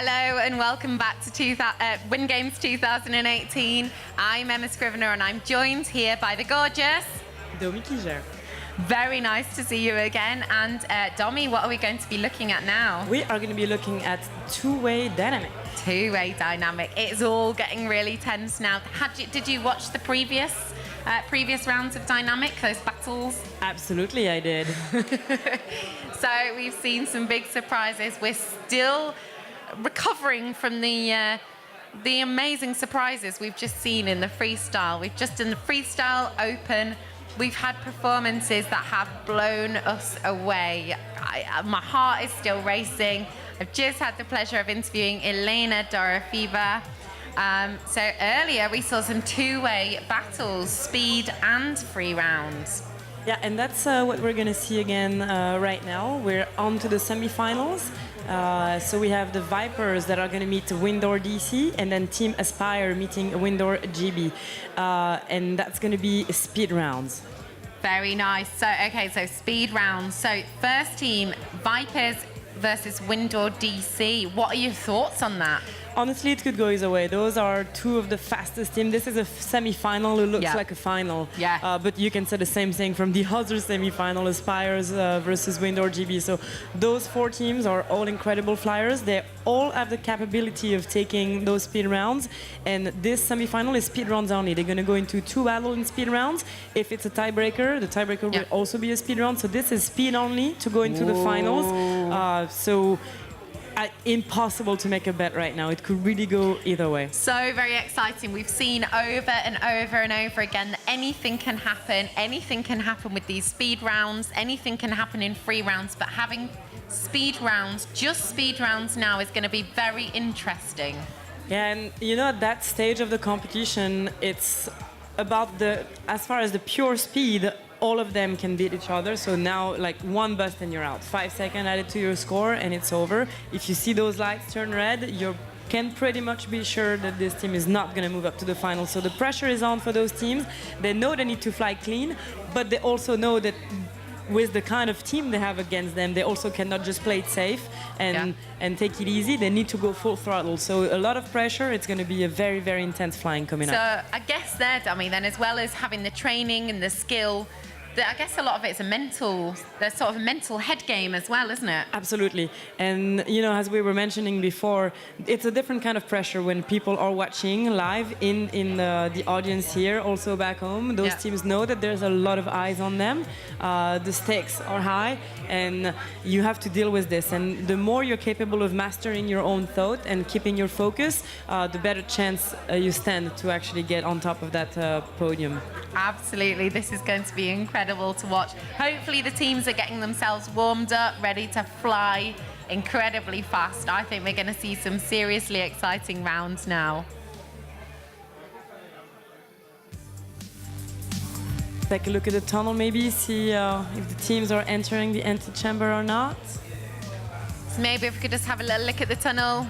Hello and welcome back to Win Games 2018. I'm Emma Scrivener and I'm joined here by the gorgeous Domi Kiger. Very nice to see you again. And Domi, what are we going to be looking at now? We are going to be looking at two-way dynamic. Two-way dynamic. It's all getting really tense now. Did you watch the previous rounds of dynamic, those battles? Absolutely, I did. So we've seen some big surprises. We're still recovering from the amazing surprises we've just seen in the freestyle. We've just done the freestyle open. We've had performances that have blown us away. My heart is still racing. I've just had the pleasure of interviewing Elena Dorofieva. So earlier we saw some two-way battles, speed and free rounds. Yeah, and that's what we're going to see again right now. We're on to the semifinals. So we have the Vipers that are going to meet Windor DC, and then Team Aspire meeting Windor GB. And that's going to be speed rounds. Very nice. So, okay, so speed rounds. So first team, Vipers versus Windor DC. What are your thoughts on that? Honestly, it could go either way. Those are two of the fastest teams. This is a semi-final. It looks like a final. Yeah. But you can say the same thing from the other semi-final, Aspires versus Windor GB. So those four teams are all incredible flyers. They all have the capability of taking those speed rounds. And this semi-final is speed rounds only. They're going to go into two battles in speed rounds. If it's a tiebreaker, the tiebreaker will also be a speed round. So this is speed only to go into the finals. Impossible to make a bet right now. It could really go either way. So very exciting. We've seen over and over and over again that anything can happen. Anything can happen with these speed rounds. Anything can happen in free rounds. But having speed rounds, just speed rounds now, is going to be very interesting. Yeah, and you know, at that stage of the competition, it's about as far as the pure speed, all of them can beat each other. So now, like, one bust and you're out. 5 seconds added to your score and it's over. If you see those lights turn red, you can pretty much be sure that this team is not going to move up to the final. So the pressure is on for those teams. They know they need to fly clean, but they also know that with the kind of team they have against them, they also cannot just play it safe and take it easy. They need to go full throttle. So a lot of pressure. It's going to be a very, very intense flying coming up. So I guess there, Dummy, then, as well as having the training and the skill, I guess a lot of it's there's sort of a mental head game as well, isn't it? Absolutely. And, you know, as we were mentioning before, it's a different kind of pressure when people are watching live in the audience here, also back home. Those teams know that there's a lot of eyes on them. The stakes are high, and you have to deal with this. And the more you're capable of mastering your own thought and keeping your focus, the better chance you stand to actually get on top of that podium. Absolutely. This is going to be incredible to watch. Hopefully the teams are getting themselves warmed up, ready to fly incredibly fast. I think we're going to see some seriously exciting rounds now. Take a look at the tunnel, maybe see if the teams are entering the antechamber or not. So maybe if we could just have a little look at the tunnel.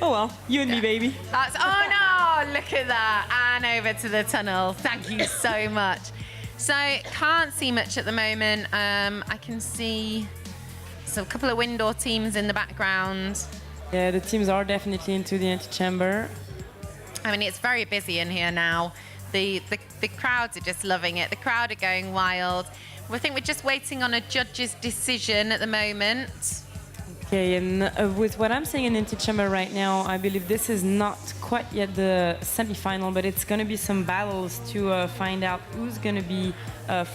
Oh well, you and me, baby. Oh no, look at that. And over to the tunnel. Thank you so much. So, can't see much at the moment. I can see a couple of Windor teams in the background. Yeah, the teams are definitely into the antechamber. I mean, it's very busy in here now. The crowds are just loving it. The crowd are going wild. I think we're just waiting on a judge's decision at the moment. Okay, and with what I'm seeing in antechamber right now, I believe this is not quite yet the semi-final, but it's going to be some battles to find out who's going to be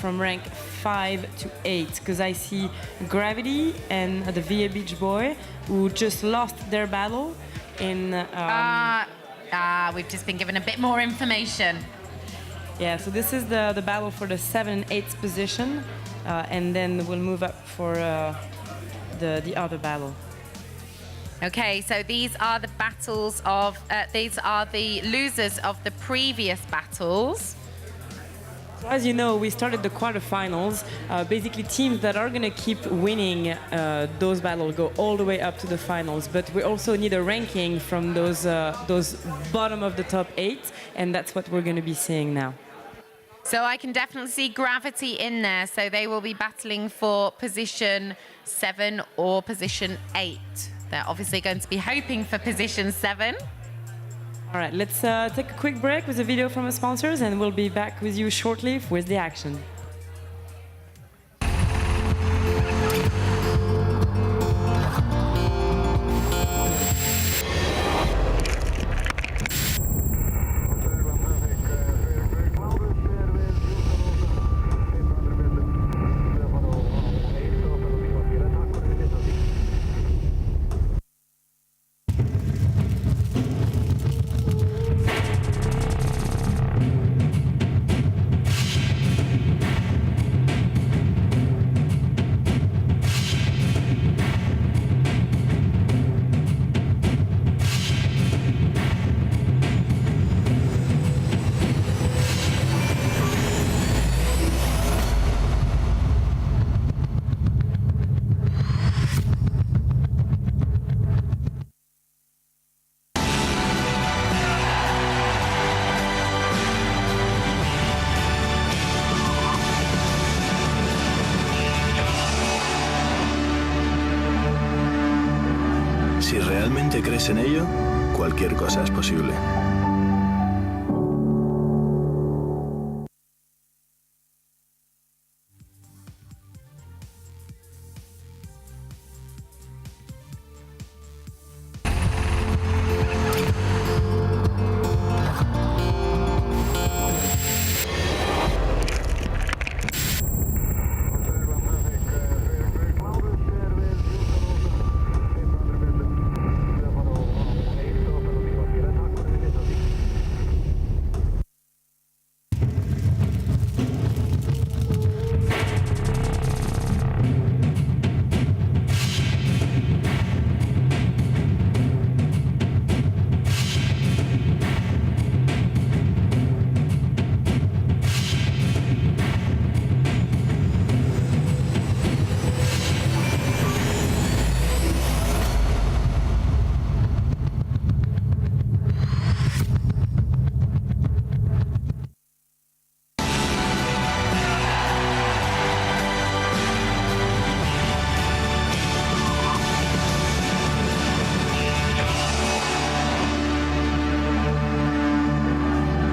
from rank 5 to 8. Because I see Gravity and the VA Beach Boy, who just lost their battle in... we've just been given a bit more information. Yeah, so this is the battle for the 7th and 8th position, and then we'll move up for the other battle. Okay, so these are the battles of, these are the losers of the previous battles. So as you know, we started the quarterfinals. Basically, teams that are going to keep winning those battles go all the way up to the finals. But we also need a ranking from those bottom of the top 8, and that's what we're going to be seeing now. So I can definitely see Gravity in there. So they will be battling for position 7 or position 8. They're obviously going to be hoping for position 7. All right, let's take a quick break with a video from our sponsors, and we'll be back with you shortly with the action. Si realmente crees en ello, cualquier cosa es posible.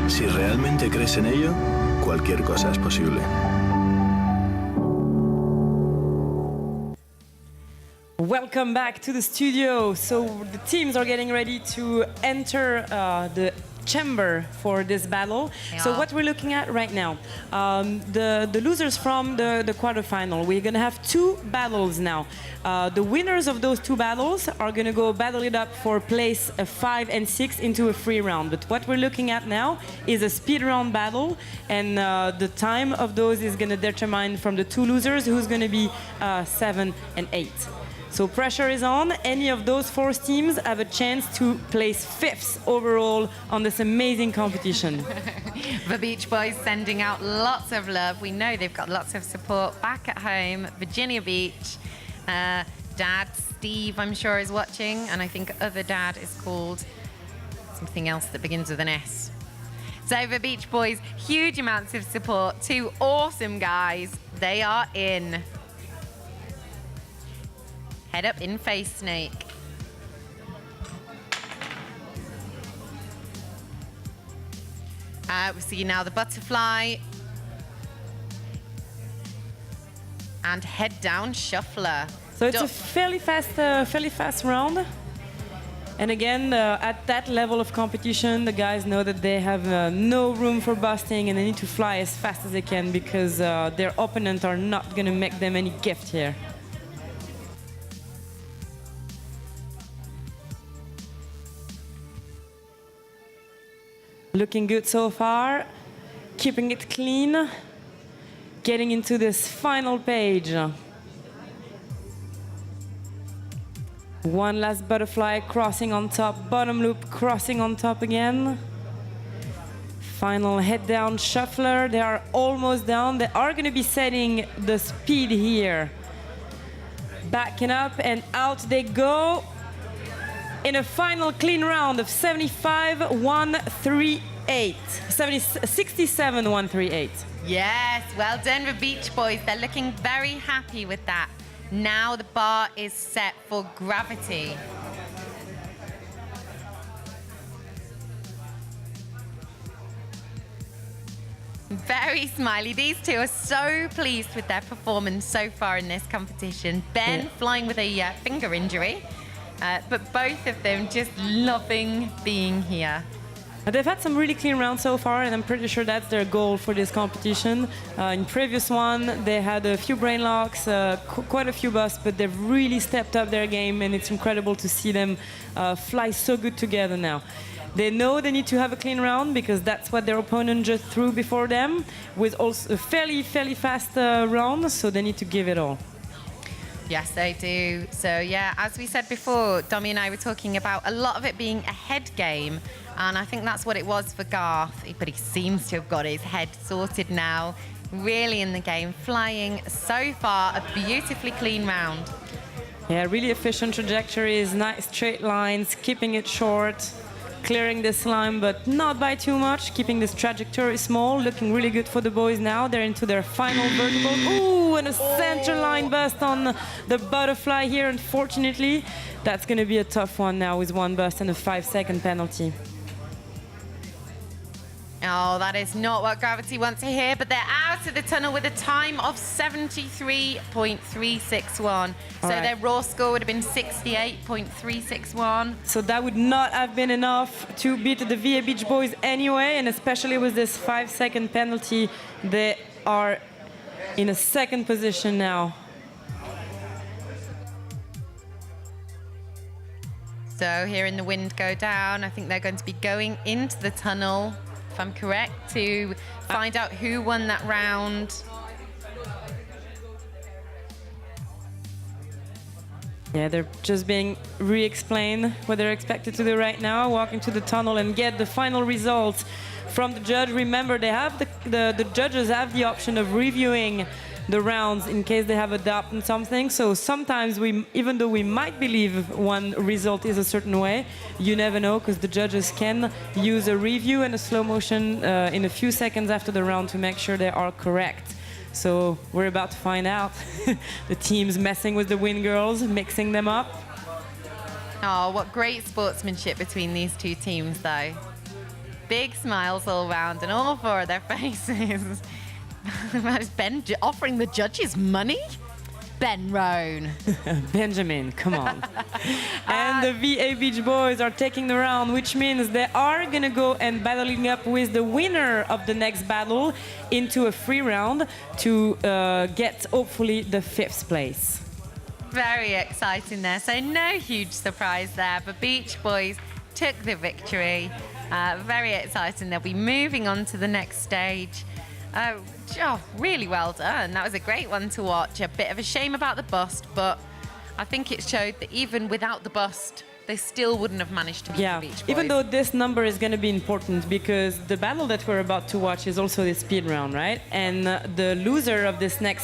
Si realmente crees en ello, cualquier cosa es posible. Welcome back to the studio. So the teams are getting ready to enter the chamber for this battle. Yeah. So what we're looking at right now, the losers from the quarterfinal, we're gonna have two battles now. The winners of those two battles are gonna go battle it up for place 5 and 6 into a free round. But what we're looking at now is a speed round battle, and the time of those is gonna determine from the two losers who's gonna be 7 and 8. So pressure is on. Any of those 4 teams have a chance to place 5th overall on this amazing competition. The Beach Boys sending out lots of love. We know they've got lots of support back at home, Virginia Beach. Dad Steve, I'm sure, is watching, and I think other dad is called something else that begins with an S. So the Beach Boys, huge amounts of support. 2 awesome guys. They are in. Head up in Face Snake. We see now the Butterfly. And Head Down Shuffler. So it's a fairly fast round. And again, at that level of competition, the guys know that they have no room for busting, and they need to fly as fast as they can because their opponents are not going to make them any gift here. Looking good so far, keeping it clean, getting into this final page. One last butterfly crossing on top, bottom loop crossing on top again. Final head down shuffler, they are almost down. They are gonna be setting the speed here. Backing up and out they go in a final clean round of 75-1-3 67,138. Yes, well done, the Beach Boys. They're looking very happy with that. Now the bar is set for gravity. Very smiley. These two are so pleased with their performance so far in this competition. Ben flying with a finger injury, but both of them just loving being here. They've had some really clean rounds so far, and I'm pretty sure that's their goal for this competition. In previous one, they had a few brain locks, quite a few busts, but they've really stepped up their game, and it's incredible to see them fly so good together now. They know they need to have a clean round because that's what their opponent just threw before them, with also a fairly fast round, so they need to give it all. Yes, they do. So yeah, as we said before, Domi and I were talking about a lot of it being a head game, and I think that's what it was for Garth, but he seems to have got his head sorted now, really in the game, flying so far a beautifully clean round. Yeah, really efficient trajectories, nice straight lines, keeping it short, clearing the slime, but not by too much, keeping this trajectory small, looking really good for the boys now. They're into their final vertical. Ooh, and a center line bust on the butterfly here, unfortunately. That's going to be a tough one now with one bust and a 5-second penalty. Oh, that is not what Gravity wants to hear, but they're out of the tunnel with a time of 73.361. So right. their raw score would have been 68.361. So that would not have been enough to beat the VA Beach Boys anyway, and especially with this 5-second penalty, they are in a second position now. So hearing the wind go down, I think they're going to be going into the tunnel, if I'm correct, to find out who won that round. Yeah, they're just being re-explained what they're expected to do right now, walk into the tunnel and get the final results from the judge. Remember, they have the judges have the option of reviewing the rounds in case they have a doubt on something. So sometimes even though we might believe one result is a certain way, you never know, because the judges can use a review and a slow motion in a few seconds after the round to make sure they are correct. So we're about to find out. The team's messing with the Win Girls, mixing them up. Oh, what great sportsmanship between these two teams, though. Big smiles all around and all four of their faces. Is Ben offering the judges money? Ben Roan. Benjamin, come on. And the VA Beach Boys are taking the round, which means they are going to go and battling up with the winner of the next battle into a free round to get, hopefully, the 5th place. Very exciting there. So no huge surprise there, but Beach Boys took the victory. Very exciting. They'll be moving on to the next stage. Oh, really well done. That was a great one to watch. A bit of a shame about the bust, but I think it showed that even without the bust, they still wouldn't have managed to beat the Beach Boys. Even though this number is going to be important because the battle that we're about to watch is also the speed round, right? And the loser of this next